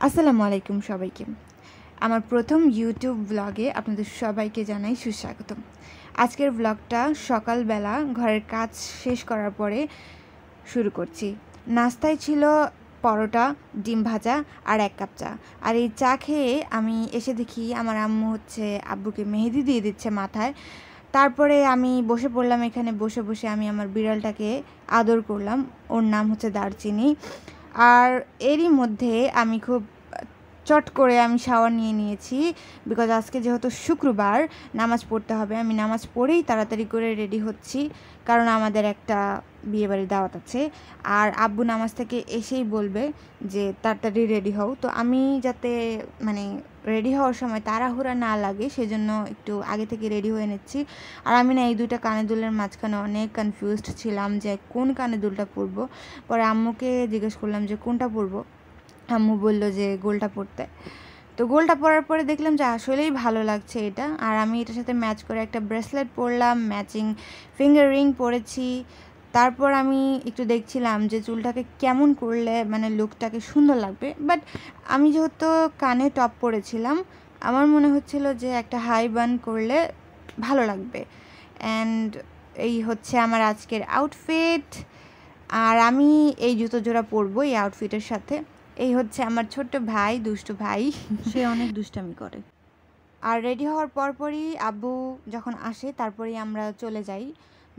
আসসালামু আলাইকুম সবাইকে। আমার প্রথম ইউটিউব ব্লগে আপনাদের সবাইকে জানাই সুস্বাগতম। আজকের ব্লগটা সকালবেলা ঘরের কাজ শেষ করার পরে শুরু করছি। নাস্তায় ছিল পরোটা, ডিম ভাজা আর 1 কাপ চা। আর এই চা খেয়ে আমি এসে দেখি আমার আম্মু আব্বুকে মেহেদি দিয়ে দিচ্ছে মাথায়। তারপরে আমি বসে পড়লাম, এখানে বসে বসে আমি আমার বিড়ালটাকে আদর করলাম। ওর নাম হচ্ছে দারচিনি। আর এরই মধ্যে আমি খুব চট করে আমি শাওয়ার নিয়ে নিয়েছি, বিকজ আজকে যেহেতু শুক্রবার নামাজ পড়তে হবে। আমি নামাজ পড়েই তাড়াতাড়ি করে রেডি হচ্ছি, কারণ আমাদের একটা বিয়েবাড়ির দাওয়াত আছে। আর আব্বু নামাজ থেকে এসেই বলবে যে তাড়াতাড়ি রেডি হও, তো আমি যাতে রেডি হওয়ার সময় তাড়াহুড়া না লাগে সেজন্য একটু আগে থেকে রেডি হয়ে নিচ্ছি। আর আমি না এই দুইটা কানের দুলের মাঝখানে অনেক কনফিউজড ছিলাম যে কোন কানের দুলটা পরবো। পরে আম্মুকে জিজ্ঞেস করলাম যে কোনটা পরবো। আম্মু বললো যে গোলটা পরতে। তো গোলটা পরার পরে দেখলাম যে আসলেই ভালো লাগছে এটা। আর আমি এটার সাথে ম্যাচ করে একটা ব্রেসলেট পরলাম, ম্যাচিং ফিঙ্গার রিং পরেছি। তারপর আমি একটু দেখছিলাম যে চুলটাকে কেমন করলে লুকটাকে সুন্দর লাগবে। বাট আমি যেহেতু কানে টপ পরেছিলাম, আমার মনে হচ্ছিল যে একটা হাই বান করলে ভালো লাগবে। অ্যান্ড এই হচ্ছে আমার আজকের আউটফিট। আর আমি এই জুতো জোড়া পরবো এই আউটফিটের সাথে। এই হচ্ছে আমার ছোট্ট ভাই, দুষ্টু ভাই। সে অনেক দুষ্টামি করে। আর রেডি হওয়ার পরপরই আব্বু যখন আসে তারপরেই আমরা চলে যাই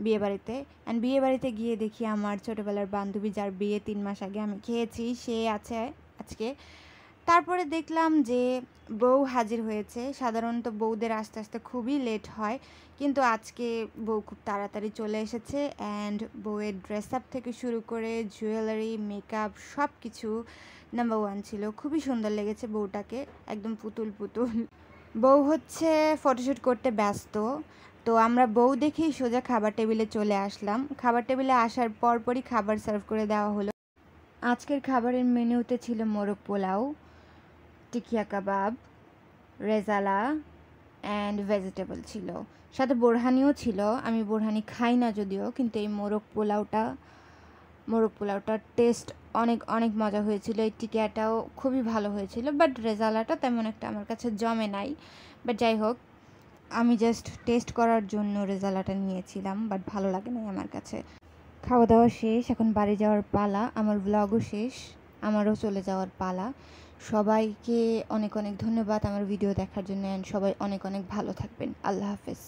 বিয়েবাড়িতে। অ্যান্ড বিয়েবাড়িতে গিয়ে দেখি আমার ছোটোবেলার বান্ধবী, যার বিয়ে 3 মাস আগে আমি খেয়েছি, সে আছে আজকে। তারপরে দেখলাম যে বউ হাজির হয়েছে। সাধারণত বউদের আসতে আসতে খুবই লেট হয়, কিন্তু আজকে বউ খুব তাড়াতাড়ি চলে এসেছে। অ্যান্ড বউয়ের ড্রেস আপ থেকে শুরু করে জুয়েলারি, মেকআপ সব কিছু নাম্বার 1 ছিল। খুবই সুন্দর লেগেছে বউটাকে, একদম পুতুল পুতুল। বউ ফটোশ্যুট করতে ব্যস্ত। তো আমরা বউ দেখেই সোজা খাবার টেবিলে চলে আসলাম। খাবার টেবিলে আসার পরপরই খাবার সার্ভ করে দেওয়া হলো। আজকের খাবারের মেনুতে ছিল মোরগ পোলাও, টিকিয়া কাবাব, রেজালা অ্যান্ড ভেজিটেবল ছিল। সাথে বোরহানিও ছিল। আমি বোরহানি খাই না যদিও, কিন্তু এই মোরগ পোলাওটার টেস্ট অনেক অনেক মজা হয়েছিল। এই টিকিয়াটাও খুবই ভালো হয়েছিল, বাট রেজালাটা তেমন একটা আমার কাছে জমে নাই। বাট যাই হোক, আমি জাস্ট টেস্ট করার জন্য রেজালাটা নিয়েছিলাম, বাট ভালো লাগে নাই আমার কাছে। খাওয়া দাওয়া শেষ, এখন বাড়ি যাওয়ার পালা। আমার ব্লগও শেষ, আমারও চলে যাওয়ার পালা। সবাইকে অনেক অনেক ধন্যবাদ আমার ভিডিও দেখার জন্য। অ্যান্ড সবাই অনেক অনেক ভালো থাকবেন। আল্লাহ হাফেজ।